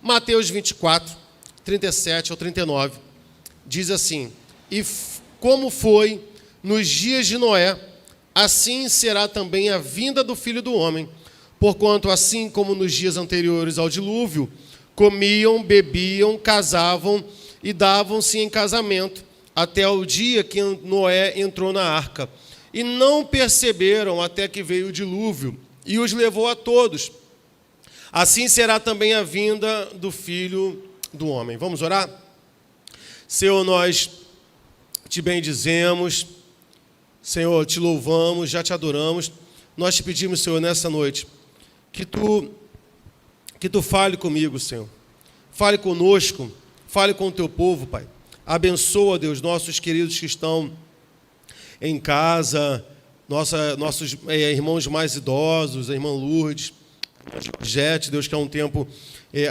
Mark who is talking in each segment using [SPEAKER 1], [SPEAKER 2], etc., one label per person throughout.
[SPEAKER 1] Mateus 24, 37 ao 39, diz assim: como foi nos dias de Noé, assim será também a vinda do Filho do Homem. Porquanto, assim como nos dias anteriores ao dilúvio, comiam, bebiam, casavam e davam-se em casamento, até o dia que Noé entrou na arca. E não perceberam até que veio o dilúvio, e os levou a todos. Assim será também a vinda do Filho do Homem. Vamos orar? Senhor, nós te bendizemos, Senhor, te louvamos, já te adoramos. Nós te pedimos, Senhor, nessa noite, que tu fale comigo, Senhor. Fale conosco, fale com o teu povo, Pai. Abençoa, Deus, nossos queridos que estão em casa, nossos irmãos mais idosos, a irmã Lourdes, Jete, Deus, que há um tempo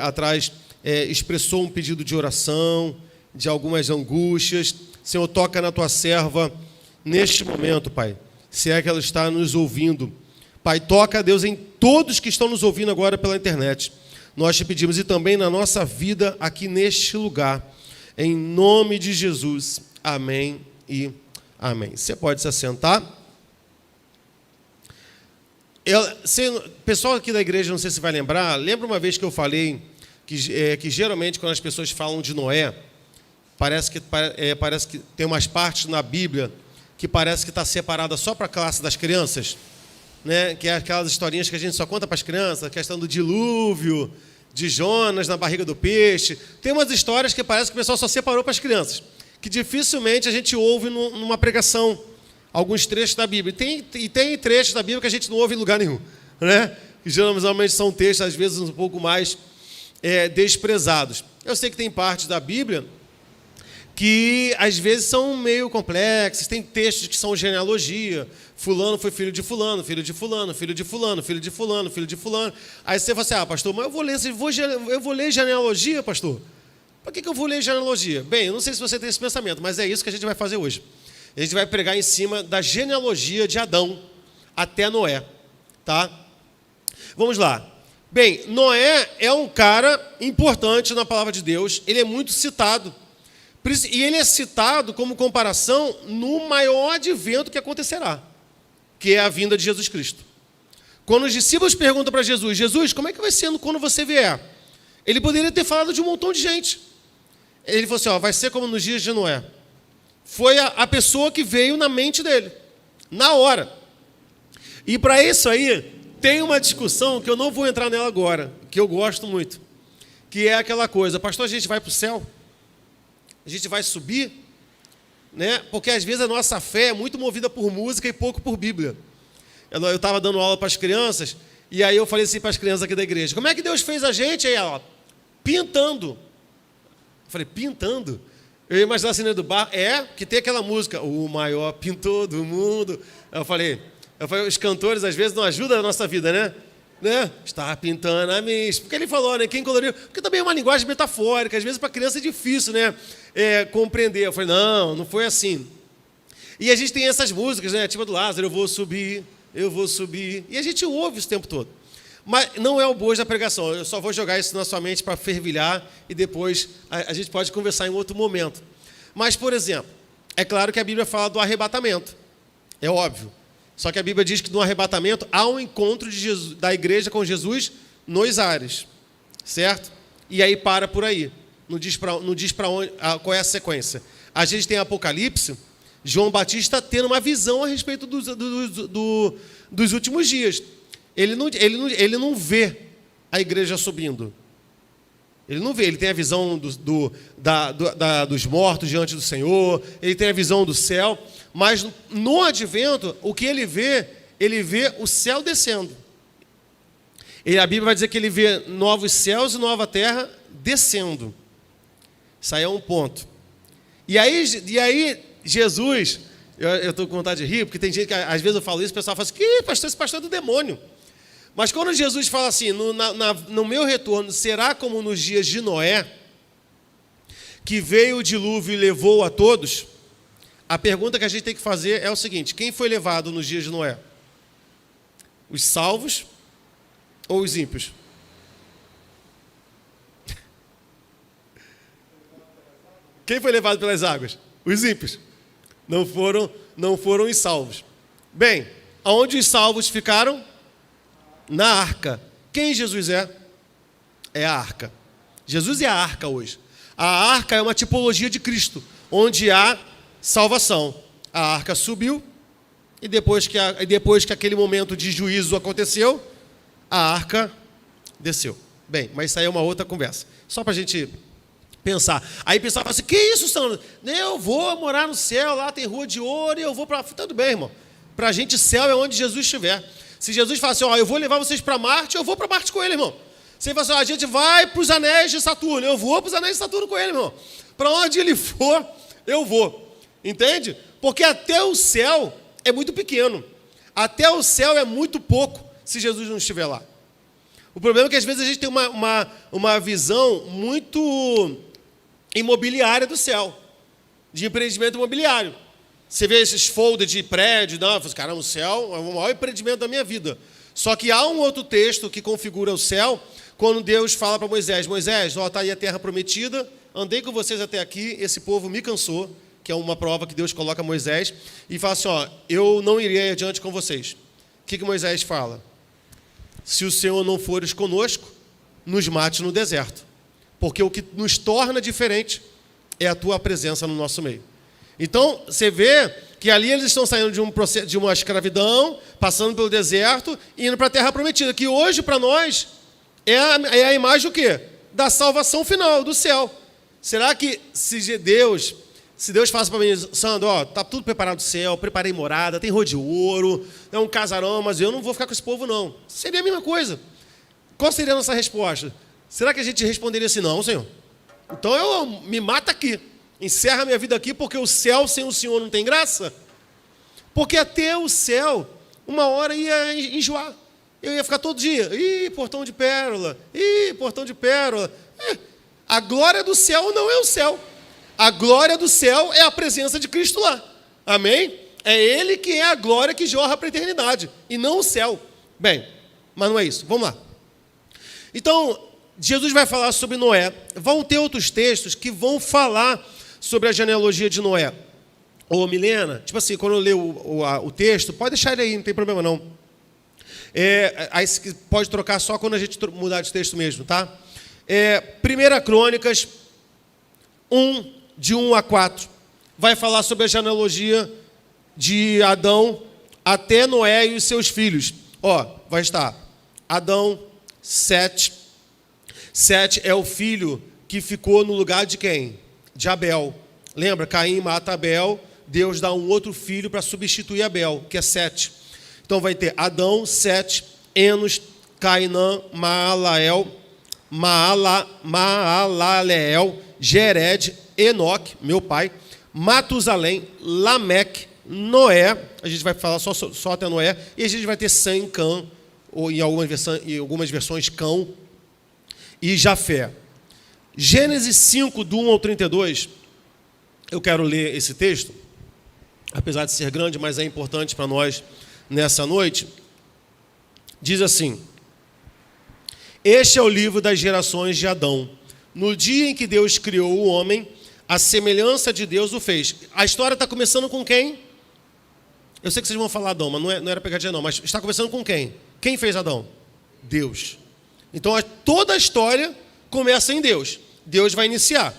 [SPEAKER 1] atrás expressou um pedido de oração, de algumas angústias. Senhor, toca na tua serva neste momento, Pai, se é que ela está nos ouvindo. Pai, toca, Deus, em todos que estão nos ouvindo agora pela internet. Nós te pedimos, e também na nossa vida aqui neste lugar, em nome de Jesus. Amém e amém. Você pode se assentar. Pessoal aqui da igreja, não sei se vai lembrar, lembra uma vez que eu falei que geralmente quando as pessoas falam de Noé, parece que tem umas partes na Bíblia que parece que está separada só para a classe das crianças, né? Que é aquelas historinhas que a gente só conta para as crianças, a questão do dilúvio, de Jonas na barriga do peixe. Tem umas histórias que parece que o pessoal só separou para as crianças, que dificilmente a gente ouve numa pregação, alguns trechos da Bíblia. E tem trechos da Bíblia que a gente não ouve em lugar nenhum, né? Que geralmente são textos, às vezes, um pouco mais desprezados. Eu sei que tem partes da Bíblia que, às vezes, são meio complexas. Tem textos que são genealogia. Fulano foi filho de fulano, filho de fulano, filho de fulano, filho de fulano, filho de fulano. Aí você fala assim, pastor, mas eu vou ler genealogia, pastor? Por que eu vou ler genealogia? Bem, eu não sei se você tem esse pensamento, mas é isso que a gente vai fazer hoje. A gente vai pregar em cima da genealogia de Adão até Noé, tá? Vamos lá. Bem, Noé é um cara importante na palavra de Deus, ele é muito citado. E ele é citado como comparação no maior advento que acontecerá, que é a vinda de Jesus Cristo. Quando os discípulos perguntam para Jesus, Jesus, como é que vai ser quando você vier? Ele poderia ter falado de um montão de gente. Ele falou assim, vai ser como nos dias de Noé. Foi a pessoa que veio na mente dele, na hora. E para isso aí, tem uma discussão que eu não vou entrar nela agora, que eu gosto muito, que é aquela coisa, pastor, a gente vai para o céu? A gente vai subir? Né? Porque às vezes a nossa fé é muito movida por música e pouco por Bíblia. Eu estava dando aula para as crianças, e aí eu falei assim para as crianças aqui da igreja, como é que Deus fez a gente? Aí ela, pintando. Eu falei, pintando? Eu ia imaginar assim, né, do bar, que tem aquela música, o maior pintor do mundo. Eu falei, os cantores às vezes não ajudam a nossa vida, né? Está pintando a mim. Porque ele falou, né? Quem coloriu? Porque também é uma linguagem metafórica, às vezes para criança é difícil, né? Compreender. Eu falei, não foi assim. E a gente tem essas músicas, né? Tipo a do Lázaro, eu vou subir. E a gente ouve isso o tempo todo. Mas não é o bojo da pregação. Eu só vou jogar isso na sua mente para fervilhar e depois a gente pode conversar em outro momento. Mas, por exemplo, é claro que a Bíblia fala do arrebatamento. É óbvio. Só que a Bíblia diz que no arrebatamento há um encontro da igreja com Jesus nos ares. Certo? E aí para por aí. Não diz para onde, qual é a sequência. A gente tem Apocalipse, João Batista tendo uma visão a respeito dos últimos dias. Ele não vê a igreja subindo. Ele não vê, ele tem a visão dos mortos diante do Senhor, ele tem a visão do céu, mas no advento, o que ele vê o céu descendo. A Bíblia vai dizer que ele vê novos céus e nova terra descendo. Isso aí é um ponto. E aí Jesus, eu estou com vontade de rir, porque tem gente que às vezes eu falo isso, o pessoal fala assim, que pastor, esse pastor é do demônio. Mas quando Jesus fala assim, no meu retorno, será como nos dias de Noé, que veio o dilúvio e levou a todos, a pergunta que a gente tem que fazer é o seguinte, quem foi levado nos dias de Noé? Os salvos ou os ímpios? Quem foi levado pelas águas? Os ímpios. Não foram os salvos. Bem, aonde os salvos ficaram? Na arca. Quem Jesus é? É a arca. Jesus é a arca hoje. A arca é uma tipologia de Cristo, onde há salvação. A arca subiu, e depois que aquele momento de juízo aconteceu, a arca desceu. Bem, mas isso aí é uma outra conversa. Só para a gente pensar. Aí pensava assim, que isso, Sandro? Eu vou morar no céu, lá tem rua de ouro, e eu vou para... Tudo bem, irmão. Para a gente, céu é onde Jesus estiver. Se Jesus fala assim, eu vou levar vocês para Marte, eu vou para Marte com ele, irmão. Se ele fala assim, a gente vai para os anéis de Saturno, eu vou para os anéis de Saturno com ele, irmão. Para onde ele for, eu vou. Entende? Porque até o céu é muito pequeno. Até o céu é muito pouco se Jesus não estiver lá. O problema é que às vezes a gente tem uma visão muito imobiliária do céu, de empreendimento imobiliário. Você vê esses folders de prédio, caramba, o céu é o maior empreendimento da minha vida. Só que há um outro texto que configura o céu, quando Deus fala para Moisés, está aí a terra prometida, andei com vocês até aqui, esse povo me cansou, que é uma prova que Deus coloca a Moisés, e fala assim, eu não irei adiante com vocês. O que Moisés fala? Se o Senhor não fores conosco, nos mate no deserto. Porque o que nos torna diferente é a tua presença no nosso meio. Então, você vê que ali eles estão saindo de uma escravidão, passando pelo deserto e indo para a terra prometida, que hoje, para nós, é a imagem do quê? Da salvação final, do céu. Será que se Deus fala para mim, Sandro, está tudo preparado no céu, preparei morada, tem rua de ouro, é um casarão, mas eu não vou ficar com esse povo, não. Seria a mesma coisa. Qual seria a nossa resposta? Será que a gente responderia assim, não, Senhor? Então me mata aqui. Encerra a minha vida aqui, porque o céu sem o Senhor não tem graça? Porque até o céu, uma hora ia enjoar. Eu ia ficar todo dia, portão de pérola, portão de pérola. A glória do céu não é o céu. A glória do céu é a presença de Cristo lá. Amém? É Ele que é a glória que jorra para a eternidade, e não o céu. Bem, mas não é isso. Vamos lá. Então, Jesus vai falar sobre Noé. Vão ter outros textos que vão falar sobre a genealogia de Noé. Ô, Milena, tipo assim, quando eu ler o texto, pode deixar ele aí, não tem problema não. Aí pode trocar só quando a gente mudar de texto mesmo, tá? 1 Crônicas 1, de 1 a 4, vai falar sobre a genealogia de Adão até Noé e os seus filhos. Vai estar Adão, Sete. Sete é o filho que ficou no lugar de quem? De Abel. Lembra? Caim mata Abel, Deus dá um outro filho para substituir Abel, que é Sete. Então vai ter Adão, Sete, Enos, Cainã, Maalaleel, Jered, Enoque, meu pai, Matusalém, Lameque, Noé, a gente vai falar só até Noé, e a gente vai ter Sem, Cã, ou em algumas versões Cão, e Jafé. Gênesis 5, do 1 ao 32, eu quero ler esse texto, apesar de ser grande, mas é importante para nós nessa noite. Diz assim: Este é o livro das gerações de Adão. No dia em que Deus criou o homem, a semelhança de Deus o fez. A história está começando com quem? Eu sei que vocês vão falar Adão, mas não era pegadinha não. Mas está começando com quem? Quem fez Adão? Deus. Então toda a história começa em Deus. Deus vai iniciar.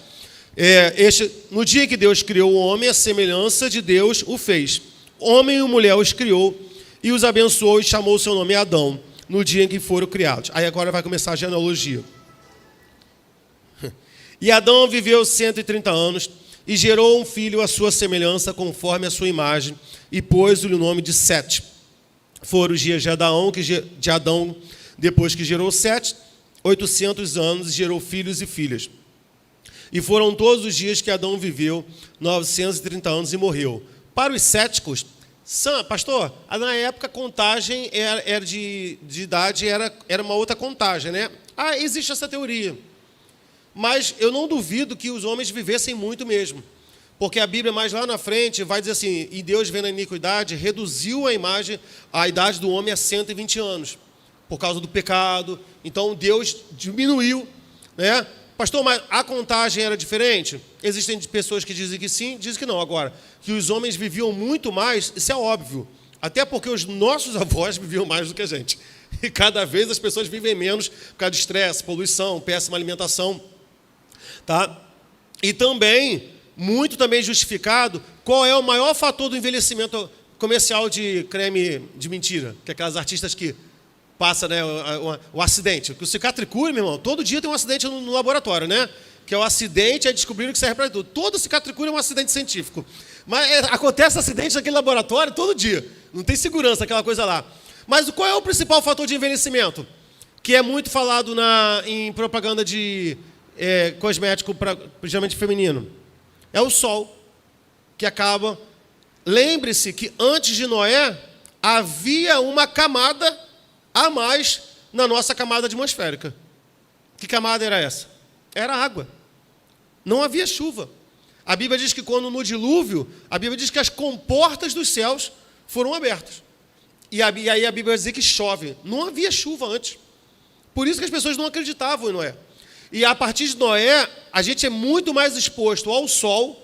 [SPEAKER 1] No dia em que Deus criou o homem, a semelhança de Deus o fez. Homem e mulher os criou e os abençoou e chamou o seu nome Adão, no dia em que foram criados. Aí agora vai começar a genealogia. E Adão viveu 130 anos e gerou um filho à sua semelhança, conforme a sua imagem, e pôs-lhe o nome de Sete. Foram os dias de Adão, depois que gerou Sete, 800 anos, e gerou filhos e filhas. E foram todos os dias que Adão viveu, 930 anos, e morreu. Para os céticos, pastor, na época a contagem era de idade, era uma outra contagem, né? Existe essa teoria. Mas eu não duvido que os homens vivessem muito mesmo. Porque a Bíblia, mais lá na frente, vai dizer assim, e Deus, vendo a iniquidade, reduziu a idade do homem a 120 anos, por causa do pecado. Então, Deus diminuiu, né, Pastor, mas a contagem era diferente? Existem pessoas que dizem que sim, dizem que não. Agora, que os homens viviam muito mais, isso é óbvio. Até porque os nossos avós viviam mais do que a gente. E cada vez as pessoas vivem menos por causa de estresse, poluição, péssima alimentação. Tá? E também, muito também justificado, qual é o maior fator do envelhecimento comercial de creme de mentira? Que é aquelas artistas que passam, né, o acidente. O cicatricure, meu irmão, todo dia tem um acidente no laboratório, né? Que é o acidente, aí descobriram que serve para tudo. Todo cicatricure é um acidente científico. Mas acontece acidente naquele laboratório todo dia. Não tem segurança, aquela coisa lá. Mas qual é o principal fator de envelhecimento? Que é muito falado em propaganda de cosmético, geralmente feminino. É o sol, que acaba... Lembre-se que antes de Noé, havia uma camada a mais na nossa camada atmosférica. Que camada era essa? Era água. Não havia chuva. A Bíblia diz que quando no dilúvio, a Bíblia diz que as comportas dos céus foram abertas. E aí a Bíblia vai dizer que chove. Não havia chuva antes. Por isso que as pessoas não acreditavam em Noé. E a partir de Noé, a gente é muito mais exposto ao sol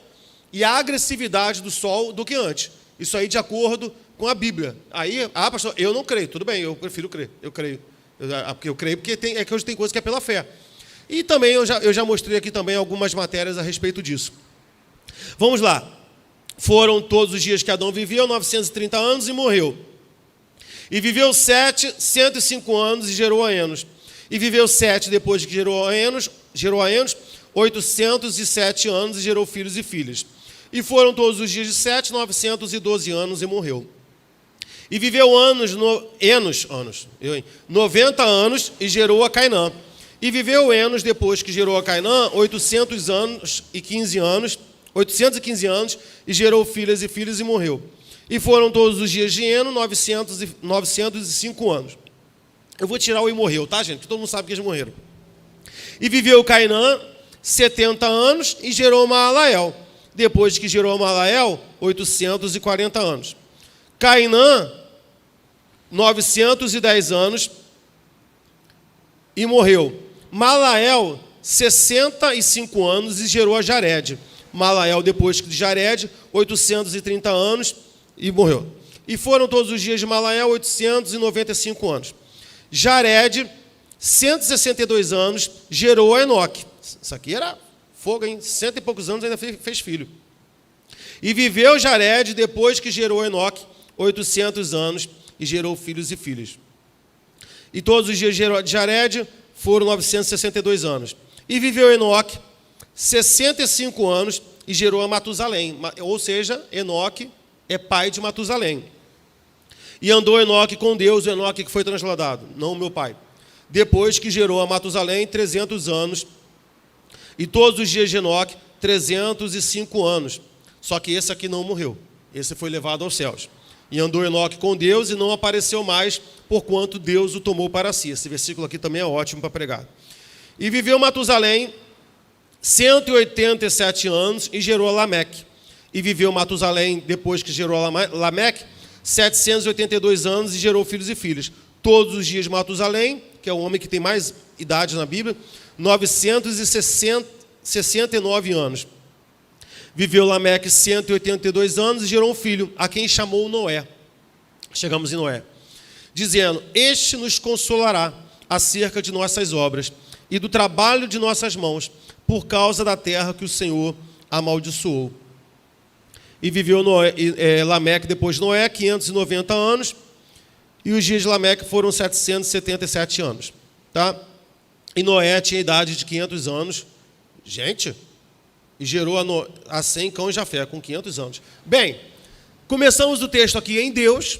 [SPEAKER 1] e à agressividade do sol do que antes. Isso aí de acordo com a Bíblia. Aí, pastor, eu não creio. Tudo bem, eu prefiro crer. Eu creio. Porque eu creio porque que hoje tem coisa que é pela fé. E também eu já mostrei aqui também algumas matérias a respeito disso. Vamos lá. Foram todos os dias que Adão viveu, 930 anos, e morreu. E viveu 105 anos e gerou a Enos. E viveu 7 depois que gerou a Enos, 807 anos e gerou filhos e filhas. E foram todos os dias de 7, 912 anos e morreu. E viveu Enos, 90 anos e gerou a Cainã. E viveu Enos, depois que gerou a Cainã, 815 anos, e gerou filhas e filhos e morreu. E foram todos os dias de Enos, 905 anos. Eu vou tirar o e morreu, tá, gente? Porque todo mundo sabe que eles morreram. E viveu Cainã 70 anos e gerou Maalael. Depois que gerou Maalael, 840 anos. Cainã, 910 anos e morreu. Malael, 65 anos e gerou a Jared. Malael, depois de Jared, 830 anos e morreu. E foram todos os dias de Malael 895 anos. Jared, 162 anos, gerou a Enoque. Isso aqui era fogo, hein? 100 e poucos anos ainda fez filho. E viveu Jared, depois que gerou Enoque, 800 anos, e gerou filhos e filhas. E todos os dias de Jared foram 962 anos. E viveu Enoque 65 anos e gerou a Matusalém. Ou seja, Enoque é pai de Matusalém. E andou Enoque com Deus, o Enoque que foi transladado, não o meu pai. Depois que gerou a Matusalém 300 anos. E todos os dias de Enoque, 305 anos. Só que esse aqui não morreu. Esse foi levado aos céus. E andou Enoque com Deus e não apareceu mais, porquanto Deus o tomou para si. Esse versículo aqui também é ótimo para pregar. E viveu Matusalém 187 anos e gerou a Lameque. E viveu Matusalém, depois que gerou a Lameque, 782 anos e gerou filhos e filhas. Todos os dias de Matusalém, que é o homem que tem mais idade na Bíblia, 969 anos. Viveu Lameque 182 anos e gerou um filho, a quem chamou Noé. Chegamos em Noé. Dizendo, este nos consolará acerca de nossas obras e do trabalho de nossas mãos, por causa da terra que o Senhor amaldiçoou. E viveu Lameque depois de Noé, 590 anos, e os dias de Lameque foram 777 anos. Tá? E Noé tinha idade de 500 anos. Gente, e gerou a Sem, Cão e Jafé, com 500 anos. Bem, começamos o texto aqui em Deus,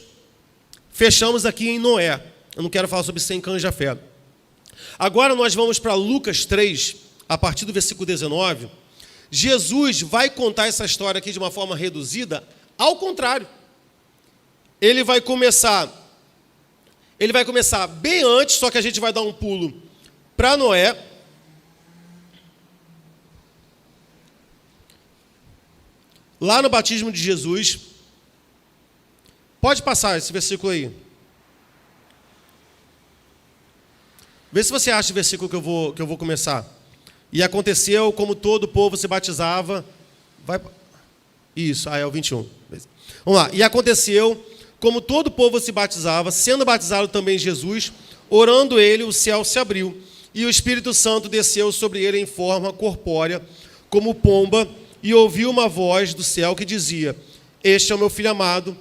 [SPEAKER 1] fechamos aqui em Noé. Eu não quero falar sobre Sem, Cão e Jafé. Agora nós vamos para Lucas 3, a partir do versículo 19. Jesus vai contar essa história aqui de uma forma reduzida, ao contrário. Ele vai começar bem antes, só que a gente vai dar um pulo para Noé. Lá no batismo de Jesus. Pode passar esse versículo aí. Vê se você acha o versículo que eu vou começar. E aconteceu, como todo o povo se batizava... Isso, é o 21. Vamos lá. E aconteceu, como todo o povo se batizava, sendo batizado também Jesus, orando ele, o céu se abriu, e o Espírito Santo desceu sobre ele em forma corpórea, como pomba, e ouviu uma voz do céu que dizia: Este é o meu filho amado,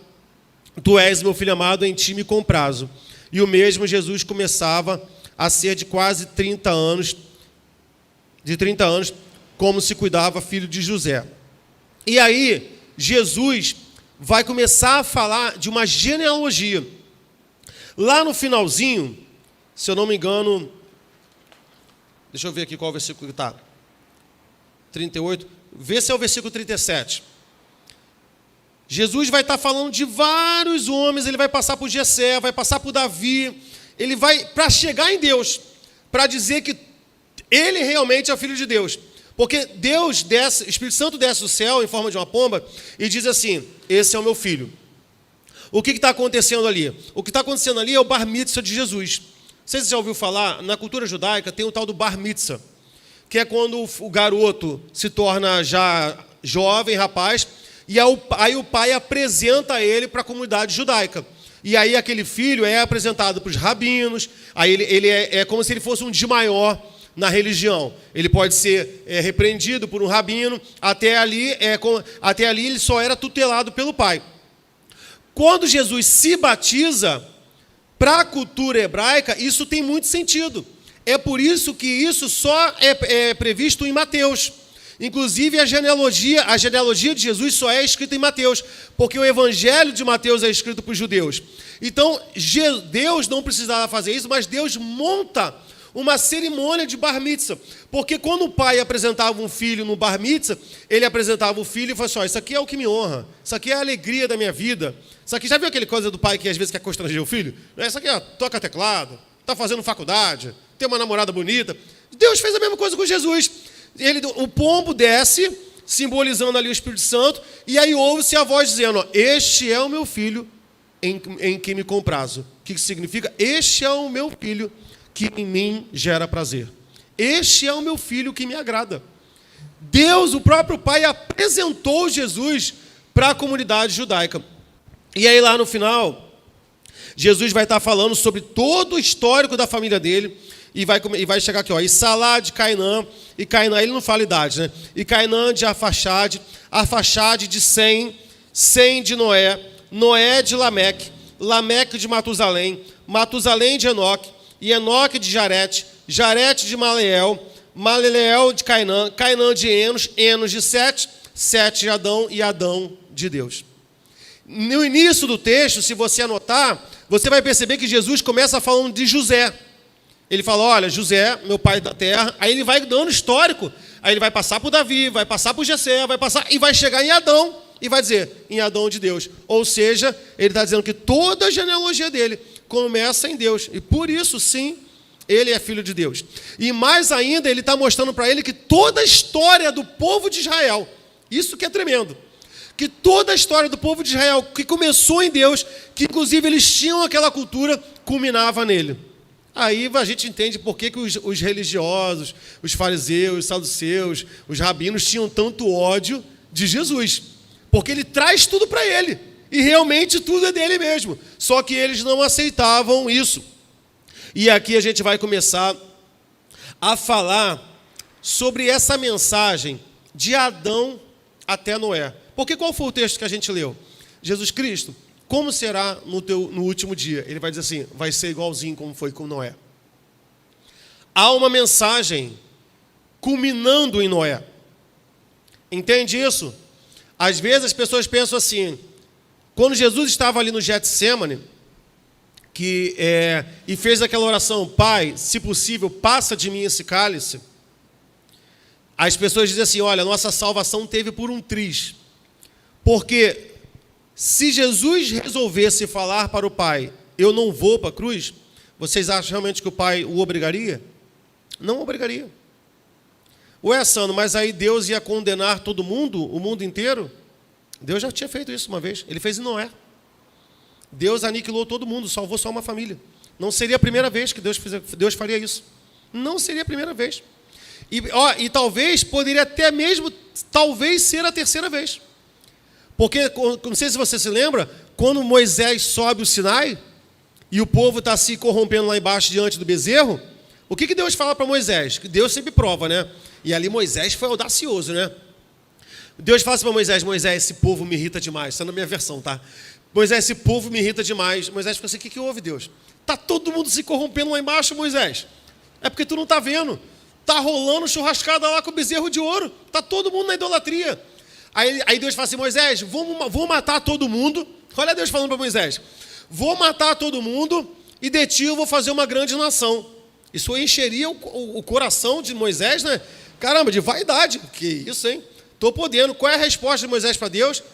[SPEAKER 1] tu és meu filho amado, em ti me comprazo. E o mesmo Jesus começava a ser de quase 30 anos, como se cuidava filho de José. E aí, Jesus vai começar a falar de uma genealogia. Lá no finalzinho, se eu não me engano, deixa eu ver aqui qual versículo que está. 38, vê se é o versículo 37. Jesus vai estar falando de vários homens, ele vai passar por Jessé, vai passar por Davi, ele vai para chegar em Deus, para dizer que ele realmente é o Filho de Deus. Porque Deus desce, o Espírito Santo desce do céu em forma de uma pomba e diz assim: esse é o meu filho. O que está acontecendo ali? O que está acontecendo ali é o bar mitzvah de Jesus. Vocês já ouviram falar? Na cultura judaica tem o tal do bar mitzvah, que é quando o garoto se torna já jovem, rapaz, e aí o pai apresenta ele para a comunidade judaica. E aí aquele filho é apresentado para os rabinos, aí ele é como se ele fosse um de maior na religião. Ele pode ser repreendido por um rabino, até ali ele só era tutelado pelo pai. Quando Jesus se batiza, para a cultura hebraica, isso tem muito sentido. É por isso que isso só é previsto em Mateus. Inclusive, a genealogia de Jesus só é escrita em Mateus, porque o evangelho de Mateus é escrito para os judeus. Então, Deus não precisava fazer isso, mas Deus monta uma cerimônia de bar mitzvah. Porque quando o pai apresentava um filho no bar mitzvah, ele apresentava o filho e falava assim: isso aqui é o que me honra, isso aqui é a alegria da minha vida. Isso aqui, já viu aquele coisa do pai que às vezes quer constranger o filho? Isso aqui, toca teclado, está fazendo faculdade, tem uma namorada bonita. Deus fez a mesma coisa com Jesus. O pombo desce, simbolizando ali o Espírito Santo, e aí ouve-se a voz dizendo: este é o meu filho em quem me comprazo. O que significa? Este é o meu filho que em mim gera prazer. Este é o meu filho que me agrada. Deus, o próprio Pai, apresentou Jesus para a comunidade judaica. E aí lá no final, Jesus vai estar falando sobre todo o histórico da família dele, e vai chegar aqui, ó, e Salá de Cainã, e Cainã, ele não fala idade, né? E Cainã de Arfaxade, Arfaxade de Sem, Sem de Noé, Noé de Lameque, Lameque de Matusalém, Matusalém de Enoque, e Enoque de Jarete, Jarete de Maleel, Maleel de Cainã, Cainã de Enos, Enos de Sete, Sete de Adão e Adão de Deus. No início do texto, se você anotar, você vai perceber que Jesus começa falando de José. Ele fala: olha, José, meu pai da terra. Aí ele vai dando histórico. Aí ele vai passar por Davi, vai passar por Jessé, e vai chegar em Adão e vai dizer: em Adão de Deus. Ou seja, ele está dizendo que toda a genealogia dele começa em Deus. E por isso, sim, ele é filho de Deus. E mais ainda, ele está mostrando para ele que toda a história do povo de Israel, isso que é tremendo, que toda a história do povo de Israel, que começou em Deus, que inclusive eles tinham aquela cultura, culminava nele. Aí a gente entende por que os religiosos, os fariseus, os saduceus, os rabinos tinham tanto ódio de Jesus. Porque ele traz tudo para ele. E realmente tudo é dele mesmo. Só que eles não aceitavam isso. E aqui a gente vai começar a falar sobre essa mensagem de Adão até Noé. Porque qual foi o texto que a gente leu? Jesus Cristo, como será no último dia? Ele vai dizer assim: vai ser igualzinho como foi com Noé. Há uma mensagem culminando em Noé. Entende isso? Às vezes as pessoas pensam assim: quando Jesus estava ali no Getsêmani, e fez aquela oração: Pai, se possível, passa de mim esse cálice. As pessoas dizem assim: olha, nossa salvação teve por um triz. Porque se Jesus resolvesse falar para o Pai: eu não vou para a cruz, vocês acham realmente que o Pai o obrigaria? Não obrigaria. Ué, Sandro, mas aí Deus ia condenar todo mundo, o mundo inteiro? Deus já tinha feito isso uma vez. Ele fez em Noé. Deus aniquilou todo mundo, salvou só uma família. Não seria a primeira vez que Deus faria isso. Não seria a primeira vez. E talvez, poderia até mesmo, talvez ser a terceira vez. Porque, não sei se você se lembra, quando Moisés sobe o Sinai, e o povo está se corrompendo lá embaixo diante do bezerro, o que Deus fala para Moisés? Que Deus sempre prova, né? E ali Moisés foi audacioso, né? Deus fala assim para Moisés: Moisés, esse povo me irrita demais. Isso é na minha versão, tá? Moisés, esse povo me irrita demais. Moisés fica assim: o que houve, Deus? Está todo mundo se corrompendo lá embaixo, Moisés. É porque tu não está vendo. Está rolando churrascada lá com o bezerro de ouro. Está todo mundo na idolatria. Aí Deus fala assim: Moisés, vou matar todo mundo. Olha Deus falando para Moisés: vou matar todo mundo e de ti eu vou fazer uma grande nação. Isso encheria o coração de Moisés, né? Caramba, de vaidade. Que isso, hein? Estou podendo. Qual é a resposta de Moisés para Deus?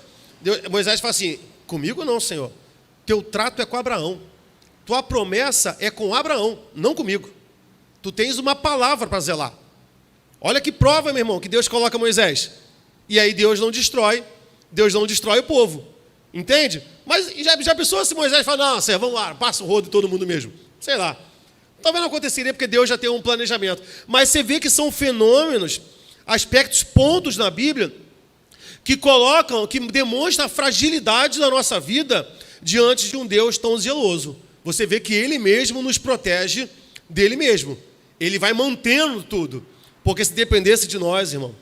[SPEAKER 1] Moisés fala assim: comigo não, Senhor. Teu trato é com Abraão. Tua promessa é com Abraão, não comigo. Tu tens uma palavra para zelar. Olha que prova, meu irmão, que Deus coloca Moisés. E aí Deus não destrói o povo. Entende? Mas já pensou se Moisés fala: não, Senhor, vamos lá, passa o rodo em todo mundo mesmo. Sei lá. Talvez não aconteceria porque Deus já tem um planejamento. Mas você vê que são fenômenos, aspectos, pontos na Bíblia que colocam, que demonstram a fragilidade da nossa vida diante de um Deus tão zeloso. Você vê que Ele mesmo nos protege dele mesmo. Ele vai mantendo tudo. Porque se dependesse de nós, irmão,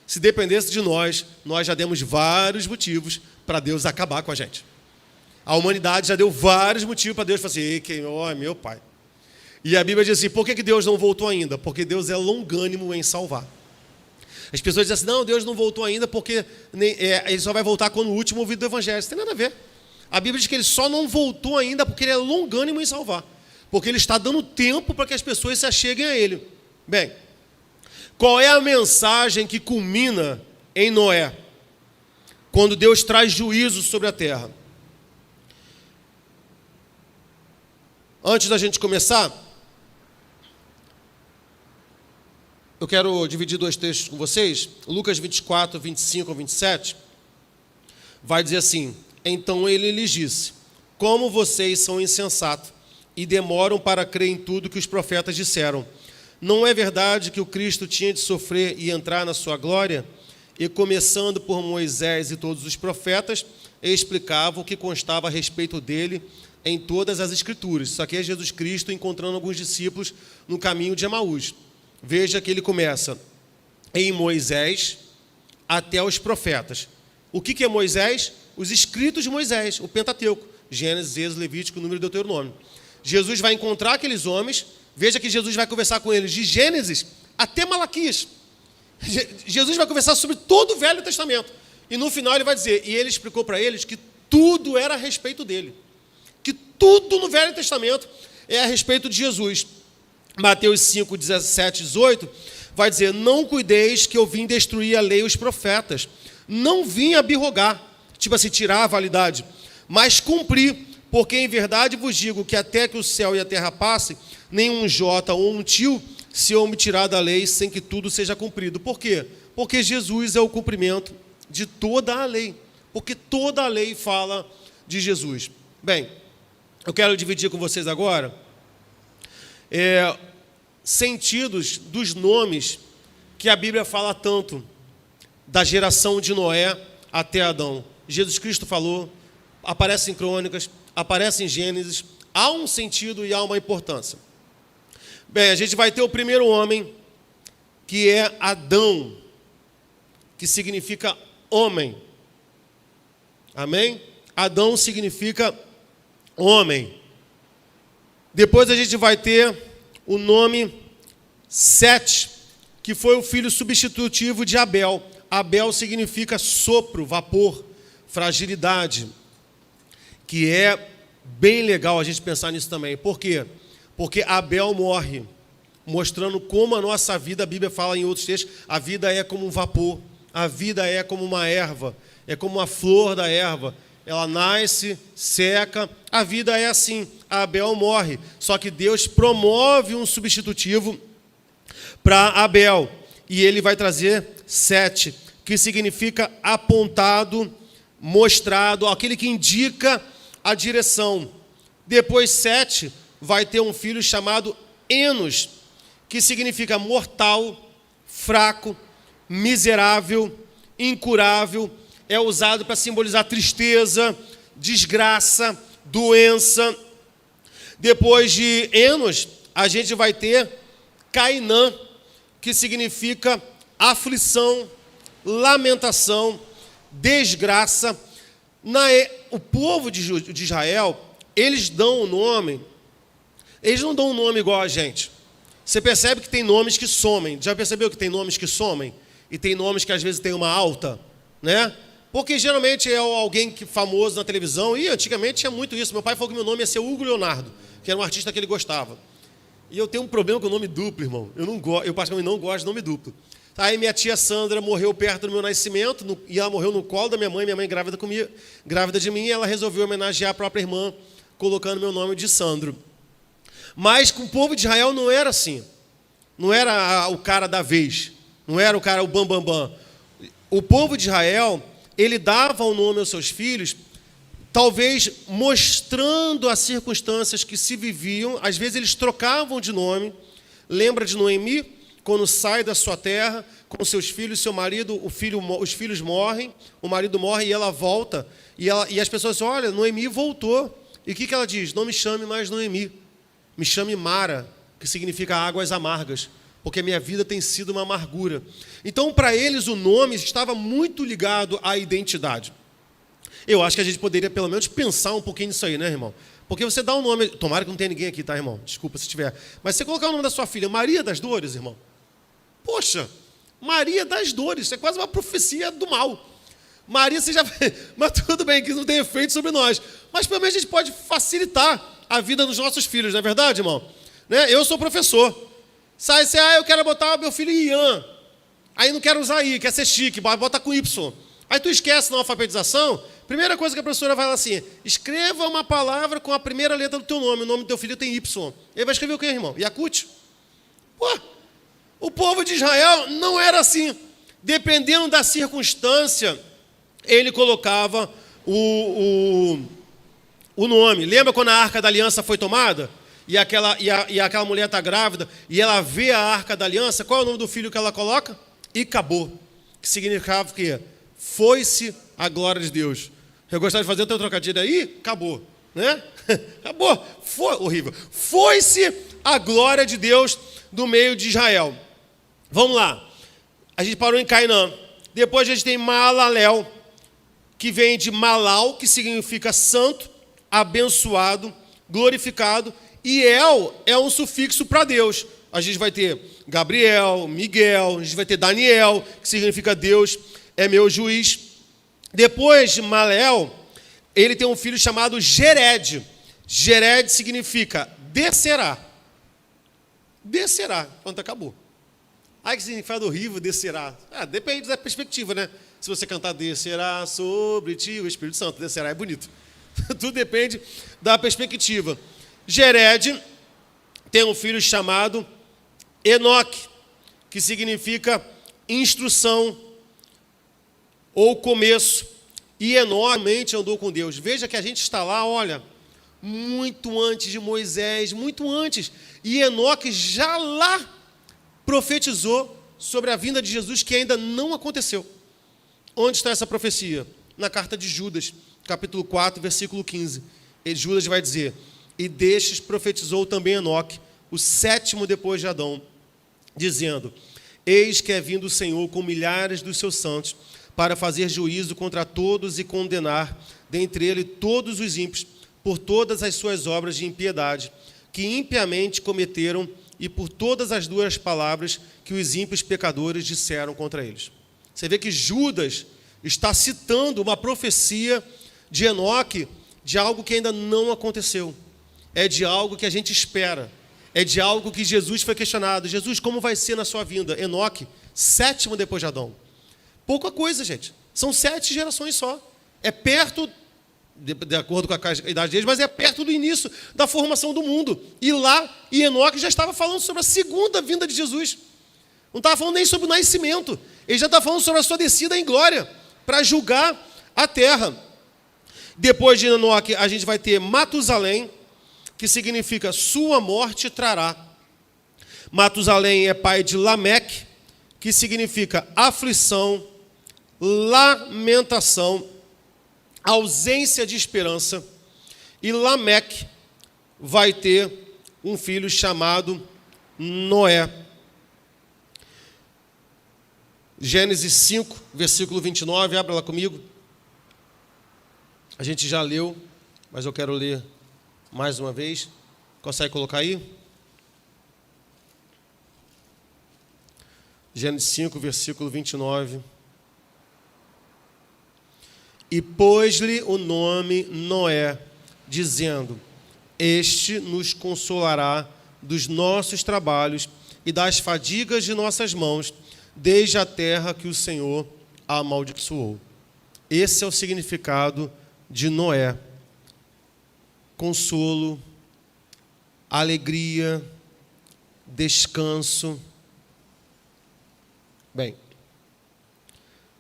[SPEAKER 1] se dependesse de nós já demos vários motivos para Deus acabar com a gente. A humanidade já deu vários motivos para Deus falar assim: meu Pai. E a Bíblia diz assim: por que Deus não voltou ainda? Porque Deus é longânimo em salvar. As pessoas dizem assim: não, Deus não voltou ainda porque ele só vai voltar quando o último ouvido do Evangelho. Isso tem nada a ver. A Bíblia diz que ele só não voltou ainda porque ele é longânimo em salvar. Porque ele está dando tempo para que as pessoas se acheguem a ele. Bem, qual é a mensagem que culmina em Noé? Quando Deus traz juízo sobre a terra. Antes da gente começar, eu quero dividir dois textos com vocês. Lucas 24, 25 a 27. Vai dizer assim: então ele lhes disse: como vocês são insensatos e demoram para crer em tudo que os profetas disseram. Não é verdade que o Cristo tinha de sofrer e entrar na sua glória? E começando por Moisés e todos os profetas, explicava o que constava a respeito dele em todas as Escrituras. Isso aqui é Jesus Cristo encontrando alguns discípulos no caminho de Emaús. Veja que ele começa em Moisés até os profetas. O que é Moisés? Os escritos de Moisés, o Pentateuco. Gênesis, Êxodo, Levítico, Número e Deuteronômio. Jesus vai encontrar aqueles homens. Veja que Jesus vai conversar com eles de Gênesis até Malaquias. Jesus vai conversar sobre todo o Velho Testamento. E no final ele vai dizer: e ele explicou para eles que tudo era a respeito dele. Que tudo no Velho Testamento é a respeito de Jesus. Mateus 5, 17, 18, vai dizer: não cuideis que eu vim destruir a lei e os profetas. Não vim abirrogar, tipo assim, tirar a validade, mas cumprir, porque em verdade vos digo que até que o céu e a terra passem, nenhum jota ou um tio se omitirá da lei sem que tudo seja cumprido. Por quê? Porque Jesus é o cumprimento de toda a lei. Porque toda a lei fala de Jesus. Bem, eu quero dividir com vocês agora sentidos dos nomes que a Bíblia fala tanto, da geração de Noé até Adão. Jesus Cristo falou, aparece em Crônicas, aparece em Gênesis, há um sentido e há uma importância. Bem, a gente vai ter o primeiro homem, que é Adão, que significa homem. Amém? Adão significa homem. Depois a gente vai ter o nome Sete, que foi o filho substitutivo de Abel. Abel significa sopro, vapor, fragilidade, que é bem legal a gente pensar nisso também. Por quê? Porque Abel morre, mostrando como a nossa vida, a Bíblia fala em outros textos, a vida é como um vapor, a vida é como uma erva, é como uma flor da erva. Ela nasce, seca, a vida é assim. Abel morre, só que Deus promove um substitutivo para Abel, e ele vai trazer Sete, que significa apontado, mostrado, aquele que indica a direção. Depois Sete vai ter um filho chamado Enos, que significa mortal, fraco, miserável, incurável, é usado para simbolizar tristeza, desgraça, doença. Depois de Enos, a gente vai ter Cainã, que significa aflição, lamentação, desgraça. O povo de Israel, eles dão o nome, eles não dão um nome igual a gente. Você percebe que tem nomes que somem. Já percebeu que tem nomes que somem? E tem nomes que às vezes tem uma alta, né? Porque geralmente é alguém famoso na televisão, e antigamente tinha muito isso. Meu pai falou que meu nome ia ser Hugo Leonardo, que era um artista que ele gostava. E eu tenho um problema com o nome duplo, irmão. Eu particularmente não gosto de nome duplo. Aí minha tia Sandra morreu perto do meu nascimento, e ela morreu no colo da minha mãe grávida de mim, e ela resolveu homenagear a própria irmã, colocando meu nome de Sandro. Mas com o povo de Israel não era assim. Não era o cara da vez. Não era o bambambam. O povo de Israel, ele dava o nome aos seus filhos, talvez mostrando as circunstâncias que se viviam. Às vezes eles trocavam de nome. Lembra de Noemi? Quando sai da sua terra, com seus filhos, seu marido, os filhos morrem, o marido morre e ela volta. E as pessoas dizem, olha, Noemi voltou. E o que ela diz? Não me chame mais Noemi, me chame Mara, que significa águas amargas, porque a minha vida tem sido uma amargura. Então, para eles, o nome estava muito ligado à identidade. Eu acho que a gente poderia, pelo menos, pensar um pouquinho nisso aí, né, irmão? Porque você dá um nome... Tomara que não tenha ninguém aqui, tá, irmão? Desculpa se tiver. Mas você colocar o nome da sua filha, Maria das Dores, irmão. Poxa, Maria das Dores. Isso é quase uma profecia do mal. Maria, você já... Mas tudo bem, que não tem efeito sobre nós. Mas, pelo menos, a gente pode facilitar a vida dos nossos filhos, não é verdade, irmão? Né? Eu sou professor. Sai, eu quero botar meu filho Ian. Aí não quero usar I, quer ser chique, bota com Y. Aí tu esquece na alfabetização, primeira coisa que a professora vai lá assim, escreva uma palavra com a primeira letra do teu nome, o nome do teu filho tem Y. Ele vai escrever o quê, irmão? Yakut? Pô, o povo de Israel não era assim. Dependendo da circunstância, ele colocava o nome. Lembra quando a Arca da Aliança foi tomada? E aquela mulher está grávida, e ela vê a Arca da Aliança, qual é o nome do filho que ela coloca? Icabô, que significava o quê? Foi-se a glória de Deus. Eu gostaria de fazer o teu trocadilho aí? Acabou, né? Acabou. Foi horrível. Foi-se a glória de Deus do meio de Israel. Vamos lá. A gente parou em Cainã. Depois a gente tem Maalalel, que vem de Malal, que significa santo, abençoado, glorificado. E El é um sufixo para Deus. A gente vai ter Gabriel, Miguel, a gente vai ter Daniel, que significa Deus é meu juiz. Depois de Malel, ele tem um filho chamado Gered. Gered significa descerá. Descerá. Pronto, acabou. Ai, que significado horrível, descerá. Depende da perspectiva, né? Se você cantar descerá sobre ti o Espírito Santo, descerá é bonito. Tudo depende da perspectiva. Gered tem um filho chamado Enoque, que significa instrução ou começo. E Enoque andou com Deus. Veja que a gente está lá, olha, muito antes de Moisés, muito antes. E Enoque já lá profetizou sobre a vinda de Jesus, que ainda não aconteceu. Onde está essa profecia? Na carta de Judas, capítulo 4, versículo 15. E Judas vai dizer, e destes profetizou também Enoque, o sétimo depois de Adão, dizendo, eis que é vindo o Senhor com milhares dos seus santos, para fazer juízo contra todos e condenar, dentre ele todos os ímpios, por todas as suas obras de impiedade, que impiamente cometeram, e por todas as duras palavras que os ímpios pecadores disseram contra eles. Você vê que Judas está citando uma profecia de Enoque, de algo que ainda não aconteceu. É de algo que a gente espera. É de algo que Jesus foi questionado. Jesus, como vai ser na sua vinda? Enoque, sétimo depois de Adão. Pouca coisa, gente. São 7 gerações só. É perto, de acordo com a idade deles, mas é perto do início da formação do mundo. E Enoque já estava falando sobre a segunda vinda de Jesus. Não estava falando nem sobre o nascimento. Ele já estava falando sobre a sua descida em glória, para julgar a terra. Depois de Enoque, a gente vai ter Matusalém, que significa sua morte trará. Matusalém é pai de Lameque, que significa aflição, lamentação, ausência de esperança, e Lameque vai ter um filho chamado Noé. Gênesis 5, versículo 29, abra lá comigo. A gente já leu, mas eu quero ler mais uma vez. Consegue colocar aí? Gênesis 5, versículo 29. E pôs-lhe o nome Noé, dizendo: Este nos consolará dos nossos trabalhos e das fadigas de nossas mãos, desde a terra que o Senhor a amaldiçoou. Esse é o significado de Noé. Consolo, alegria, descanso. Bem,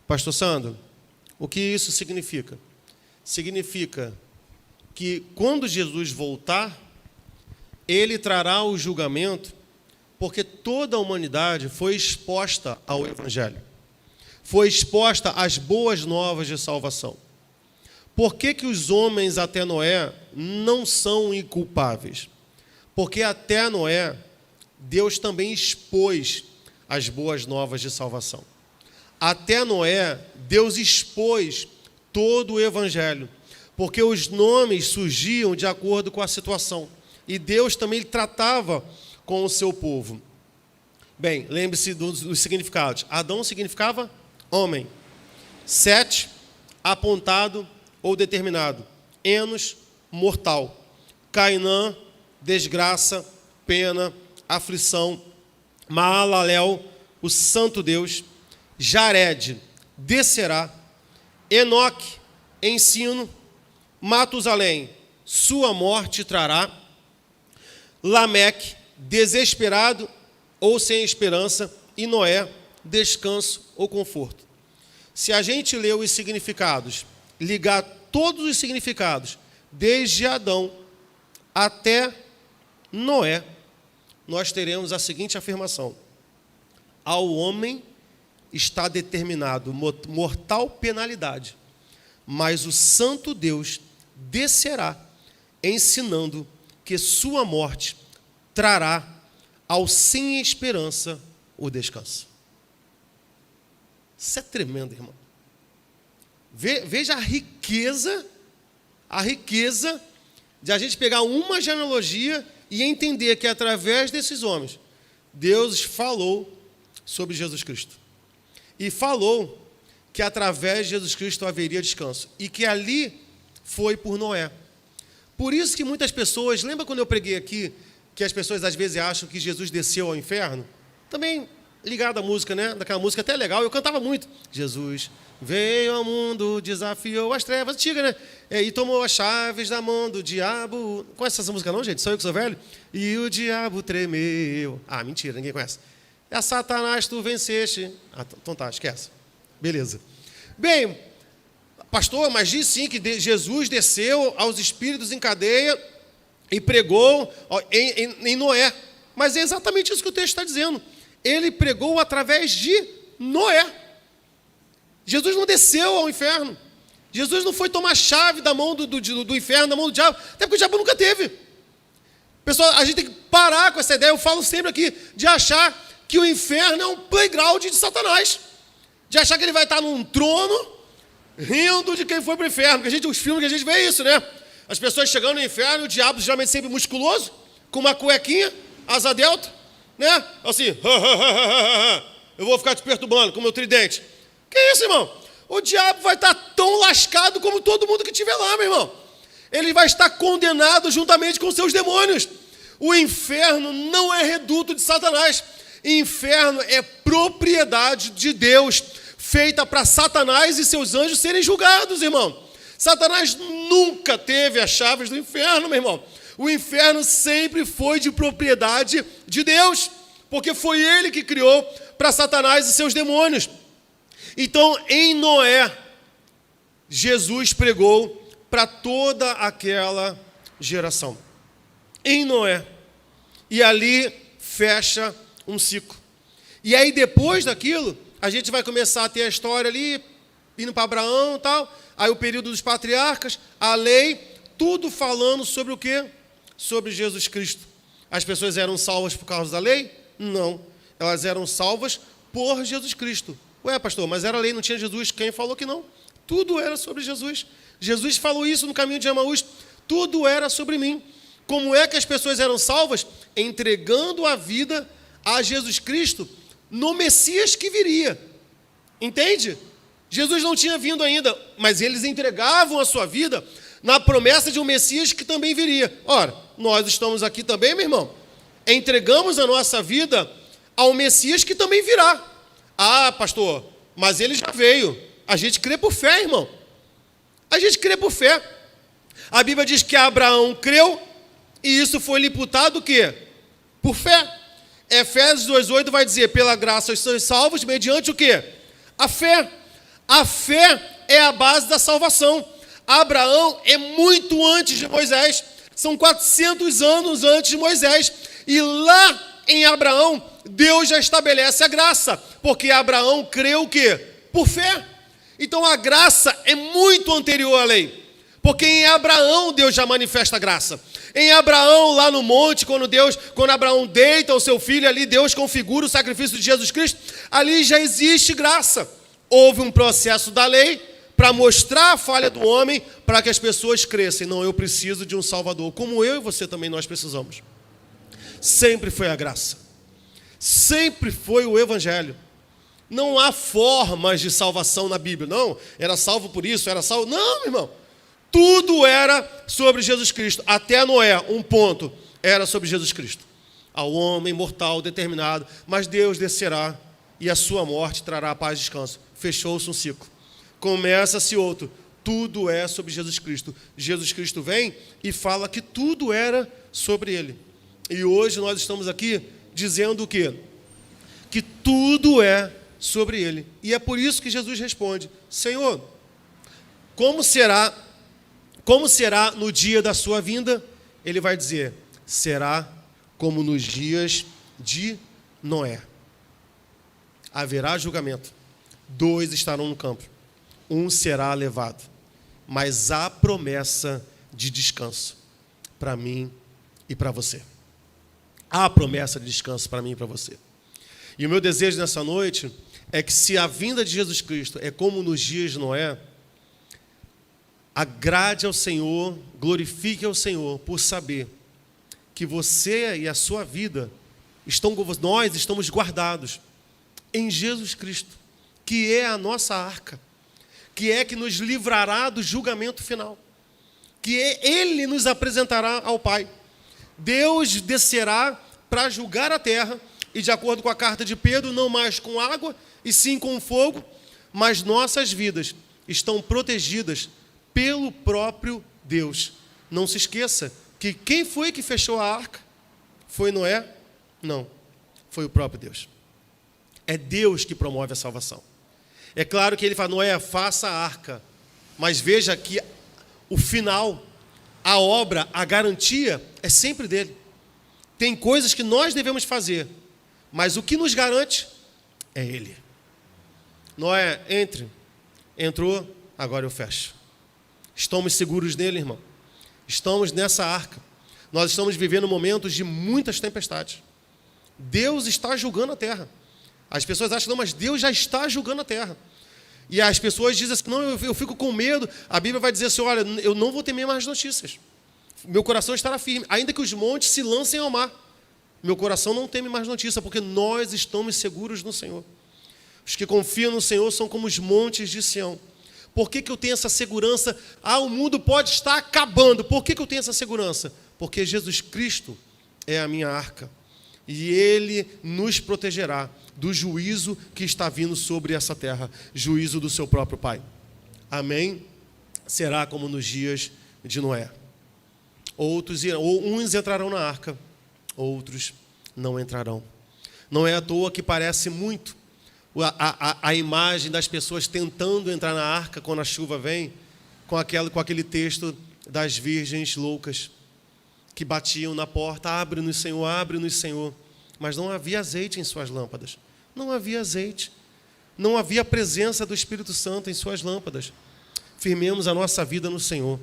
[SPEAKER 1] pastor Sandro, o que isso significa? Significa que quando Jesus voltar, ele trará o julgamento, porque toda a humanidade foi exposta ao Evangelho, foi exposta às boas novas de salvação. Por que que os homens até Noé não são inculpáveis? Porque até Noé, Deus também expôs as boas novas de salvação. Até Noé, Deus expôs todo o Evangelho, porque os nomes surgiam de acordo com a situação. E Deus também tratava com o seu povo. Bem, lembre-se dos significados. Adão significava homem. Sete, apontado ou determinado. Enos, mortal. Cainã, desgraça, pena, aflição. Maalalel, o santo Deus. Jared, descerá. Enoque, ensino. Matusalém, sua morte trará. Lameque, desesperado ou sem esperança. E Noé, descanso ou conforto. Se a gente ler os significados, ligar todos os significados, desde Adão até Noé, nós teremos a seguinte afirmação: ao homem está determinado mortal penalidade, mas o santo Deus descerá, ensinando que sua morte trará ao sem esperança o descanso. Isso é tremendo, irmão. Veja a riqueza de a gente pegar uma genealogia e entender que através desses homens, Deus falou sobre Jesus Cristo. E falou que através de Jesus Cristo haveria descanso. E que ali foi por Noé. Por isso que muitas pessoas, lembra quando eu preguei aqui, que as pessoas às vezes acham que Jesus desceu ao inferno? Também ligado à música, né? Daquela música até legal, eu cantava muito. Jesus veio ao mundo, desafiou as trevas, antiga, né? E tomou as chaves da mão do diabo. Conhece essa música não, gente? Só eu que sou velho? E o diabo tremeu. Ah, mentira, ninguém conhece. É Satanás, tu venceste. Ah, então tá, esquece. Beleza. Bem, pastor, mas diz sim que Jesus desceu aos espíritos em cadeia e pregou em Noé. Mas é exatamente isso que o texto está dizendo. Ele pregou através de Noé. Jesus não desceu ao inferno. Jesus não foi tomar a chave da mão do inferno, da mão do diabo, até porque o diabo nunca teve. Pessoal, a gente tem que parar com essa ideia, eu falo sempre aqui, de achar que o inferno é um playground de Satanás. De achar que ele vai estar num trono, rindo de quem foi para o inferno. Porque os filmes que a gente vê é isso, né? As pessoas chegando no inferno, o diabo geralmente sempre musculoso, com uma cuequinha, asa delta, né? Assim, eu vou ficar te perturbando com o meu tridente. Que isso, irmão? O diabo vai estar tão lascado como todo mundo que estiver lá, meu irmão. Ele vai estar condenado juntamente com seus demônios. O inferno não é reduto de Satanás. Inferno é propriedade de Deus, feita para Satanás e seus anjos serem julgados, irmão. Satanás nunca teve as chaves do inferno, meu irmão. O inferno sempre foi de propriedade de Deus, porque foi ele que criou para Satanás e seus demônios. Então, em Noé, Jesus pregou para toda aquela geração. Em Noé. E ali fecha um ciclo. E aí, depois daquilo, a gente vai começar a ter a história ali, indo para Abraão e tal, aí o período dos patriarcas, a lei, tudo falando sobre o quê? Sobre Jesus Cristo. As pessoas eram salvas por causa da lei? Não. Elas eram salvas por Jesus Cristo. Ué, pastor, mas era lei, não tinha Jesus? Quem falou que não? Tudo era sobre Jesus. Jesus falou isso no caminho de Emaús. Tudo era sobre mim. Como é que as pessoas eram salvas? Entregando a vida a Jesus Cristo no Messias que viria. Entende? Jesus não tinha vindo ainda, mas eles entregavam a sua vida na promessa de um Messias que também viria. Ora, nós estamos aqui também, meu irmão. Entregamos a nossa vida ao Messias que também virá. Ah, pastor, mas ele já veio. A gente crê por fé, irmão. A gente crê por fé. A Bíblia diz que Abraão creu e isso foi-lhe imputado o quê? Por fé. Efésios 2,8 vai dizer, pela graça sois salvos, mediante o quê? A fé. A fé é a base da salvação. Abraão é muito antes de Moisés. São 400 anos antes de Moisés. E lá em Abraão, Deus já estabelece a graça. Porque Abraão creu o quê? Por fé. Então a graça é muito anterior à lei. Porque em Abraão Deus já manifesta a graça. Em Abraão, lá no monte, quando Abraão deita o seu filho, ali Deus configura o sacrifício de Jesus Cristo, ali já existe graça. Houve um processo da lei para mostrar a falha do homem, para que as pessoas cresçam. Não, eu preciso de um Salvador, como eu e você também nós precisamos. Sempre foi a graça. Sempre foi o Evangelho. Não há formas de salvação na Bíblia. Não, era salvo por isso, era salvo... Não, meu irmão. Tudo era sobre Jesus Cristo. Até Noé, um ponto, era sobre Jesus Cristo. Ao homem mortal determinado, mas Deus descerá e a sua morte trará a paz e descanso. Fechou-se um ciclo. Começa-se outro. Tudo é sobre Jesus Cristo. Jesus Cristo vem e fala que tudo era sobre ele. E hoje nós estamos aqui dizendo o quê? Que tudo é sobre ele. E é por isso que Jesus responde, Senhor, como será no dia da sua vinda? Ele vai dizer, será como nos dias de Noé. Haverá julgamento. 2 estarão no campo. 1 será levado. Mas há promessa de descanso para mim e para você. Há promessa de descanso para mim e para você. E o meu desejo nessa noite é que se a vinda de Jesus Cristo é como nos dias de Noé, agrade ao Senhor, glorifique ao Senhor por saber que você e a sua vida nós estamos guardados em Jesus Cristo, que é a nossa arca, que nos livrará do julgamento final, que Ele nos apresentará ao Pai. Deus descerá para julgar a terra, e de acordo com a carta de Pedro, não mais com água, e sim com fogo, mas nossas vidas estão protegidas pelo próprio Deus. Não se esqueça que quem foi que fechou a arca? Foi Noé? Não, foi o próprio Deus. É Deus que promove a salvação. É claro que ele fala, Noé, faça a arca, mas veja que o final, a obra, a garantia é sempre dele. Tem coisas que nós devemos fazer, mas o que nos garante é ele. Noé, entrou, agora eu fecho. Estamos seguros nele, irmão. Estamos nessa arca. Nós estamos vivendo momentos de muitas tempestades. Deus está julgando a terra. As pessoas acham, não, mas Deus já está julgando a terra. E as pessoas dizem assim, não, eu fico com medo. A Bíblia vai dizer assim, olha, eu não vou temer mais notícias. Meu coração estará firme. Ainda que os montes se lancem ao mar, meu coração não teme mais notícia, porque nós estamos seguros no Senhor. Os que confiam no Senhor são como os montes de Sião. Por que eu tenho essa segurança? O mundo pode estar acabando. Por que eu tenho essa segurança? Porque Jesus Cristo é a minha arca. E Ele nos protegerá do juízo que está vindo sobre essa terra. Juízo do seu próprio Pai. Amém? Será como nos dias de Noé. Uns entrarão na arca, outros não entrarão. Não é à toa que parece muito a imagem das pessoas tentando entrar na arca quando a chuva vem, com aquele texto das virgens loucas que batiam na porta, abre-nos Senhor, mas não havia azeite em suas lâmpadas. Não havia azeite. Não havia a presença do Espírito Santo em suas lâmpadas. Firmemos a nossa vida no Senhor.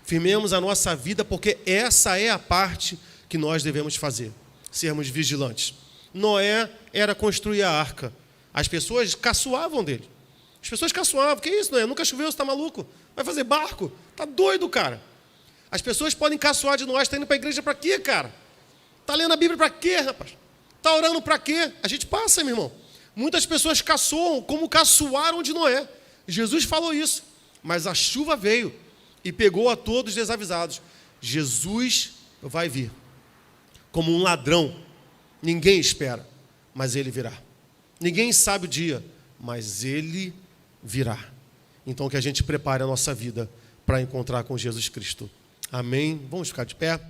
[SPEAKER 1] Firmemos a nossa vida, porque essa é a parte que nós devemos fazer. Sermos vigilantes. Noé era construir a arca. As pessoas caçoavam dele. As pessoas caçoavam. Que isso, Noé? Nunca choveu, você está maluco? Vai fazer barco? Está doido, cara. As pessoas podem caçoar de nós. Está indo para a igreja para quê, cara? Está lendo a Bíblia para quê, rapaz? Está orando para quê? A gente passa, meu irmão. Muitas pessoas caçoam como caçoaram de Noé. Jesus falou isso. Mas a chuva veio e pegou a todos desavisados. Jesus vai vir como um ladrão. Ninguém espera, mas ele virá. Ninguém sabe o dia, mas ele virá. Então que a gente prepare a nossa vida para encontrar com Jesus Cristo. Amém? Vamos ficar de pé?